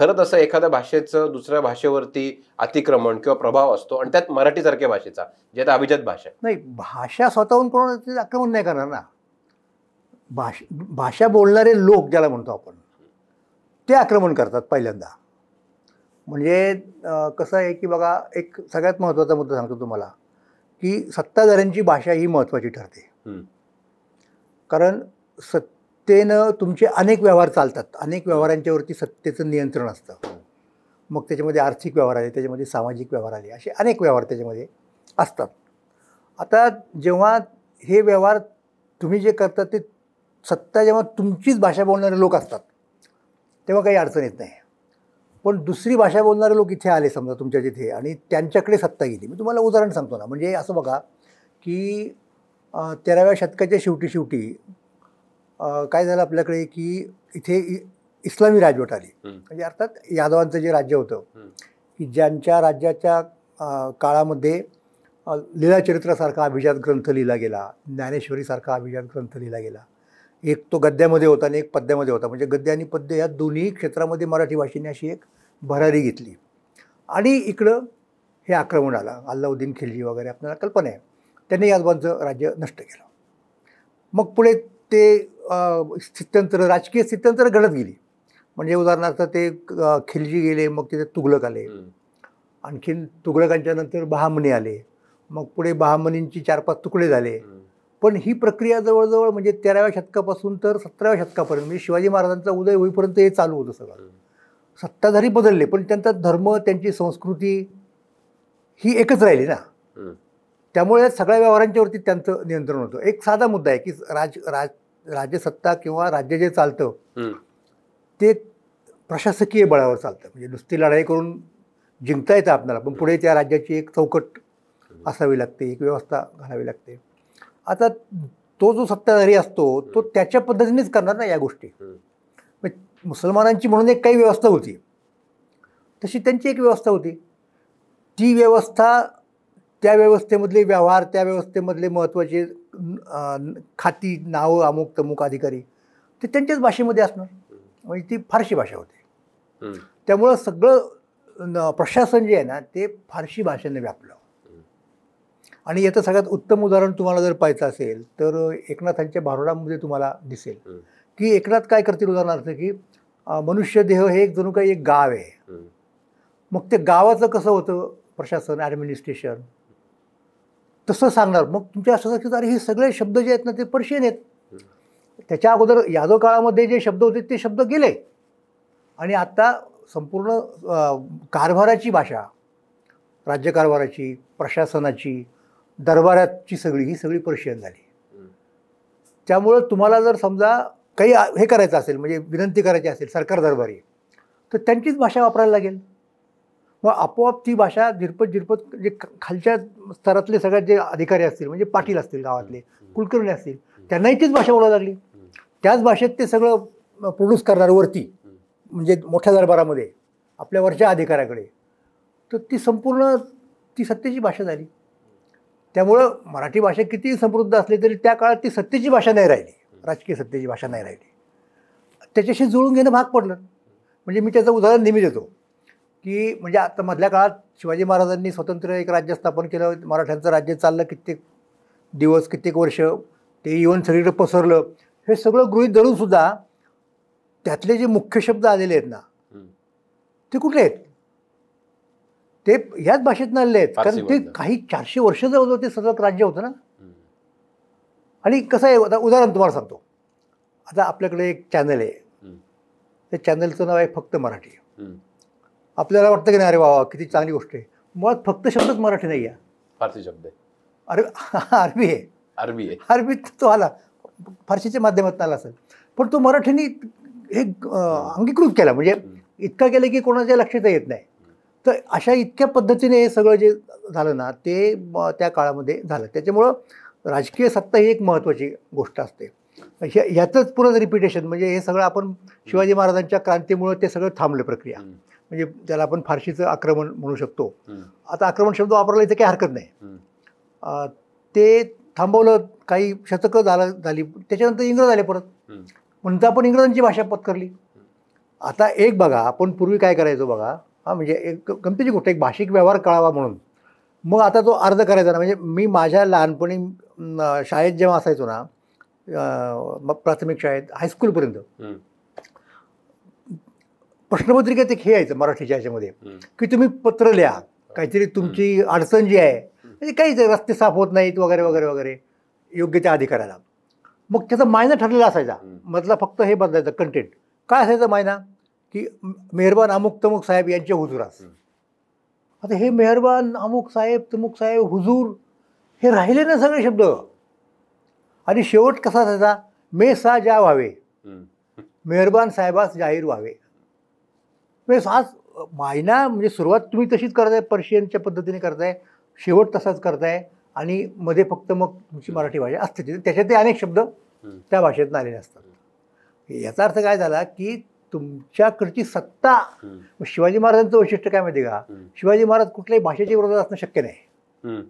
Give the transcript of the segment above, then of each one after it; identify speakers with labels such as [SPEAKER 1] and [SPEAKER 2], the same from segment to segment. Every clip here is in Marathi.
[SPEAKER 1] खरं तसं एखाद्या भाषेचं दुसऱ्या भाषेवरती अतिक्रमण किंवा प्रभाव असतो आणि त्यात मराठीसारख्या भाषेचा, जे आता अभिजात भाषा आहे.
[SPEAKER 2] नाही, भाषा स्वतःहून कोणाचं आक्रमण नाही करणार ना. भाषा बोलणारे लोक ज्याला म्हणतो आपण, ते आक्रमण करतात पहिल्यांदा. म्हणजे कसं आहे की बघा, एक सगळ्यात महत्त्वाचा मुद्दा सांगतो तुम्हाला, की सत्ताधाऱ्यांची भाषा ही महत्त्वाची ठरते. कारण सत्तेनं तुमचे अनेक व्यवहार चालतात, अनेक व्यवहारांच्यावरती सत्तेचं नियंत्रण असतं. मग त्याच्यामध्ये आर्थिक व्यवहार आले, त्याच्यामध्ये सामाजिक व्यवहार आले, असे अनेक व्यवहार त्याच्यामध्ये असतात. आता जेव्हा हे व्यवहार तुम्ही जे करता ते सत्ता जेव्हा तुमचीच भाषा बोलणारे लोक असतात तेव्हा काही अडचण येत नाही. पण दुसरी भाषा बोलणारे लोक इथे आले समजा तुमच्या तिथे आणि त्यांच्याकडे सत्ता गेली. मी तुम्हाला उदाहरण सांगतो ना. म्हणजे असं बघा की 13व्या शतकाच्या शेवटी काय झालं आपल्याकडे की इथे इस्लामी राजवट आली. म्हणजे अर्थात यादवांचं जे राज्य होतं की ज्यांच्या राज्याच्या काळामध्ये लीळाचरित्रासारखा अभिजात ग्रंथ लिहिला गेला, ज्ञानेश्वरीसारखा अभिजात ग्रंथ लिहिला गेला. एक तो गद्यामध्ये होता आणि एक पद्यामध्ये होता. म्हणजे गद्य आणि पद्य या दोन्ही क्षेत्रामध्ये मराठी भाषेने अशी एक भरारी घेतली. आणि इकडं हे आक्रमण आलं, अल्लाउद्दीन खिलजी वगैरे आपल्याला कल्पना आहे, त्यांनी यादवांचं राज्य नष्ट केलं. मग पुढे ते स्थित्यंतर, राजकीय स्थित्यंतर घडत गेली. म्हणजे उदाहरणार्थ ते खिलजी गेले, मग तिथे तुघलक आले, आणखीन तुघलकांच्या नंतर बहामनी आले, मग पुढे बहामनींची 4-5 तुकडे झाले. पण ही प्रक्रिया जवळजवळ म्हणजे 13व्या शतकापासून तर 17व्या शतकापर्यंत, म्हणजे शिवाजी महाराजांचा उदय होईपर्यंत हे चालू होतं सगळं. सत्ताधारी बदलले पण त्यांचा धर्म, त्यांची संस्कृती ही एकच राहिली ना. त्यामुळे सगळ्या व्यवहारांच्यावरती त्यांचं नियंत्रण होतं. एक साधा मुद्दा आहे की राज्यसत्ता किंवा राज्य जे चालतं ते प्रशासकीय बळावर चालतं. म्हणजे नुसती लढाई करून जिंकता येतं आपल्याला, पण पुढे त्या राज्याची एक चौकट असावी लागते, एक व्यवस्था घालावी लागते. आता तो जो सत्ताधारी असतो तो त्याच्या पद्धतीनेच करणार ना या गोष्टी. मुसलमानांची म्हणून एक काही व्यवस्था होती, तशी त्यांची एक व्यवस्था होती. ती व्यवस्था, त्या व्यवस्थेमधले व्यवहार, त्या व्यवस्थेमधले महत्त्वाचे खाती, नावं, अमुक तमुक अधिकारी ते त्यांच्याच भाषेमध्ये असणार. म्हणजे ती फारशी भाषा होती. त्यामुळं सगळं प्रशासन जे आहे ना ते फारशी भाषेने व्यापलं. आणि याचं सगळ्यात उत्तम उदाहरण तुम्हाला जर पाहायचं असेल तर एकनाथांच्या भारुडामध्ये तुम्हाला दिसेल की एकनाथ काय करतील, उदाहरणार्थ की मनुष्यदेह हे एक जणू काही एक गाव आहे. मग ते गावाचं कसं होतं प्रशासन, ॲडमिनिस्ट्रेशन, तसं सांगणार. मग तुमच्या असं लक्षात अरे हे सगळे शब्द जे आहेत ना ते पर्शियन आहेत. त्याच्या अगोदर यादव काळामध्ये जे शब्द होते ते शब्द गेले आणि आता संपूर्ण कारभाराची भाषा, राज्यकारभाराची, प्रशासनाची, दरबाराची ही सगळी पर्शियन झाली. त्यामुळं तुम्हाला जर समजा काही हे करायचं असेल, म्हणजे विनंती करायची असेल सरकार दरबारी, तर त्यांचीच भाषा वापरायला लागेल. मग आपोआप ती भाषा झिरपत जे खालच्या स्तरातले सगळ्यात जे अधिकारी असतील, म्हणजे पाटील असतील, गावातले कुलकर्णी असतील, त्यांनाही तीच भाषा बोलायला लागली. त्याच भाषेत ते सगळं प्रोड्यूस करणार वरती, म्हणजे मोठ्या दरबारामध्ये आपल्या वरच्या अधिकाऱ्याकडे. तर ती संपूर्ण ती सत्तेची भाषा झाली. त्यामुळं मराठी भाषा किती समृद्ध असली तरी त्या काळात ती सत्तेची भाषा नाही राहिली, राजकीय सत्तेची भाषा नाही राहिली. त्याच्याशी जुळून घेणं भाग पडलं. म्हणजे मी त्याचं उदाहरण नेहमी देतो की म्हणजे आता मधल्या काळात शिवाजी महाराजांनी स्वतंत्र एक राज्य स्थापन केलं, मराठ्यांचं राज्य चाललं कित्येक दिवस, कित्येक वर्ष, ते इव्हन सगळीकडे पसरलं. हे सगळं गृहीत धरूनसुद्धा त्यातले जे मुख्य शब्द आलेले आहेत ना ते कुठले आहेत, ते ह्याच भाषेतून आलेले आहेत. कारण ते काही 400 वर्ष जवळ ते सतत राज्य होतं ना. आणि कसं आहे, आता उदाहरण तुम्हाला सांगतो. आता आपल्याकडे एक चॅनल आहे, त्या चॅनलचं नाव आहे फक्त मराठी. आपल्याला वाटतं की नाही अरे वा किती चांगली गोष्ट आहे. मुळात फक्त शब्दच मराठी नाही आहे,
[SPEAKER 1] फारसी शब्द आहे,
[SPEAKER 2] अरबी आहे. अरबीत तो आला, फारसीच्या माध्यमातून आला असेल, पण तो मराठीने हे अंगीकृत केला. म्हणजे इतका केलं की कोणाच्या लक्षात येत नाही. तर अशा इतक्या पद्धतीने हे सगळं जे झालं ना ते त्या काळामध्ये झालं. त्याच्यामुळं राजकीय सत्ता ही एक महत्त्वाची गोष्ट असते. ह्याचंच पुरं रिपिटेशन, म्हणजे हे सगळं आपण शिवाजी महाराजांच्या क्रांतीमुळं ते सगळं थांबलं प्रक्रिया. म्हणजे त्याला आपण फारशीचं आक्रमण म्हणू शकतो. आता आक्रमण शब्द वापरला इथे काही हरकत नाही. ते थांबवलं, काही शतकं झाली, त्याच्यानंतर इंग्रज आले परत, म्हणून आपण इंग्रजांची भाषा पत्करली. आता एक बघा, आपण पूर्वी काय करायचो बघा, हा म्हणजे एक गमतीची गोष्ट, एक भाषिक व्यवहार कळावा म्हणून मग आता तो अर्ज करायचा ना. म्हणजे मी माझ्या लहानपणी शाळेत जेव्हा असायचो ना, मग प्राथमिक शाळेत हायस्कूलपर्यंत प्रश्नपत्रिकेत एक हे यायचं मराठीच्या ह्याच्यामध्ये की तुम्ही पत्र लिहा, काहीतरी तुमची अडचण जी आहे, म्हणजे काहीच रस्ते साफ होत नाहीत वगैरे वगैरे वगैरे, योग्य त्या अधिकाऱ्याला. मग त्याचा मायना ठरलेला असायचा, मधला फक्त हे बदलायचं कंटेंट. काय असायचं मायना की मेहरबान अमुक तमुक साहेब यांच्या हुजुरास. आता हे मेहरबान अमुक साहेब तमुक साहेब हुजूर हे राहिले ना सगळे शब्द. आणि शेवट कसा असायचा, मे सा जा व्हावे, मेहरबान साहेबास जाहीर व्हावे. म्हणजे आज मायना म्हणजे सुरुवात तुम्ही तशीच करताय, पर्शियनच्या पद्धतीने करताय, शेवट तसाच करताय, आणि मध्ये फक्त मग तुमची मराठी भाषा असते, त्याच्यात ते अनेक शब्द त्या भाषेतून आलेले असतात. याचा अर्थ काय झाला की तुमच्याकडची सत्ता. शिवाजी महाराजांचं वैशिष्ट्य काय माहिती का, शिवाजी महाराज कुठल्याही भाषेच्या विरोधात असणं शक्य नाही.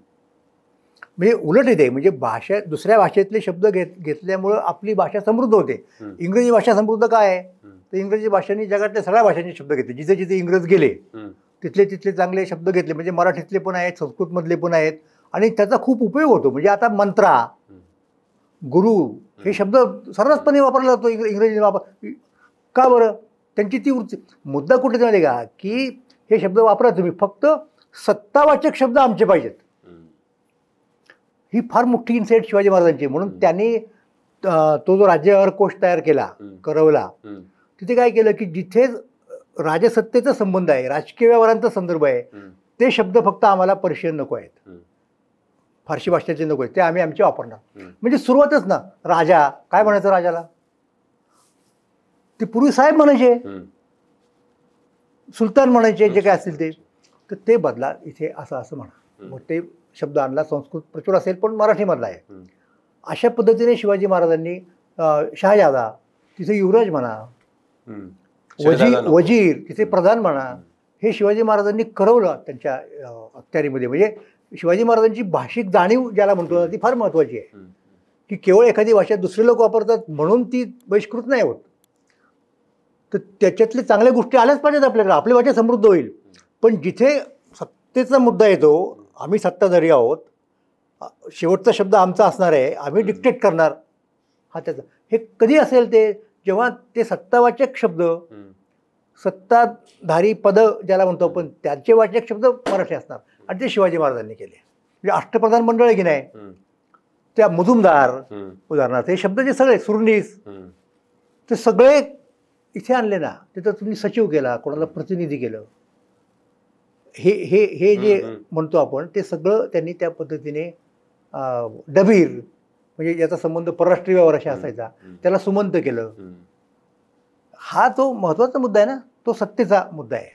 [SPEAKER 2] म्हणजे उलट येते, म्हणजे भाषा दुसऱ्या भाषेतले शब्द घेतल्यामुळं आपली भाषा समृद्ध होते. इंग्रजी भाषा समृद्ध काय आहे, तर इंग्रजी भाषांनी जगातल्या सगळ्या भाषांचे शब्द घेतले. जिथे जिथे इंग्रज गेले तिथले तिथले चांगले शब्द घेतले. म्हणजे मराठीतले पण आहेत, संस्कृतमधले पण आहेत, आणि त्याचा खूप उपयोग होतो. म्हणजे आता मंत्रा, गुरु हे शब्द सर्रासपणे वापरला जातो इंग्रजी वापर. का बरं, त्यांची ती वृत्ती. मुद्दा कुठे माहिती का की हे शब्द वापरा तुम्ही, फक्त सत्तावाचक शब्द आमचे पाहिजेत. ही फार मोठी इन्साईट शिवाजी महाराजांची. म्हणून त्यांनी तो जो राज्यव्यवहार कोश तयार केला, करवला, तिथे काय केलं की जिथे राजसत्तेचा संबंध आहे, राजकीय व्यवहारांचा संदर्भ आहे, ते शब्द फक्त आम्हाला पर्शियन नको आहेत, फारशी भाषेचे नको आहेत, ते आम्ही आमचे वापरणार. म्हणजे सुरुवातच ना, राजा काय म्हणायचं, राजाला ते पूर्वी साहेब म्हणायचे, सुलतान म्हणायचे, जे काय असतील ते, तर ते बदला इथे असं असं म्हणा. मग ते शब्द आणला. संस्कृत प्रचूर असेल पण मराठीमधला आहे. अशा पद्धतीने शिवाजी महाराजांनी शहाजादा तिथे युवराज म्हणा, वजीर तिथे प्रधान म्हणा, हे शिवाजी महाराजांनी करवलं त्यांच्या अखत्यारीमध्ये. म्हणजे शिवाजी महाराजांची भाषिक जाणीव ज्याला म्हणतो ती फार महत्त्वाची आहे, की केवळ एखादी भाषा दुसरे लोक वापरतात म्हणून ती बहिष्कृत नाही होत. तर त्याच्यातले चांगल्या गोष्टी आल्याच पाहिजेत आपल्याकडे, आपली भाषा समृद्ध होईल. पण जिथे सत्तेचा मुद्दा येतो, आम्ही सत्ताधारी आहोत, शेवटचा शब्द आमचा असणार आहे, आम्ही डिक्टेट करणार, हा त्याचा. हे कधी असेल ते जेव्हा ते सत्तावाचक शब्द, सत्ताधारी पद ज्याला म्हणतो आपण, त्यांचे वाचक शब्द मराठी असणार. आणि ते शिवाजी महाराजांनी केले. म्हणजे अष्टप्रधान मंडळ आहे की नाही, त्या मुजुमदार उदाहरणार्थ, हे शब्द जे सगळे सुरनीस, ते सगळे इथे आणले ना. तिथं तुम्ही सचिव केला, कोणाला प्रतिनिधी केलं, हे हे हे जे म्हणतो आपण, ते सगळं त्यांनी त्या पद्धतीने. डबीर म्हणजे याचा संबंध परराष्ट्रीय व्यवहाराशी असायचा, त्याला सुमंत केलं. हा तो महत्त्वाचा मुद्दा आहे ना, तो सत्तेचा मुद्दा आहे.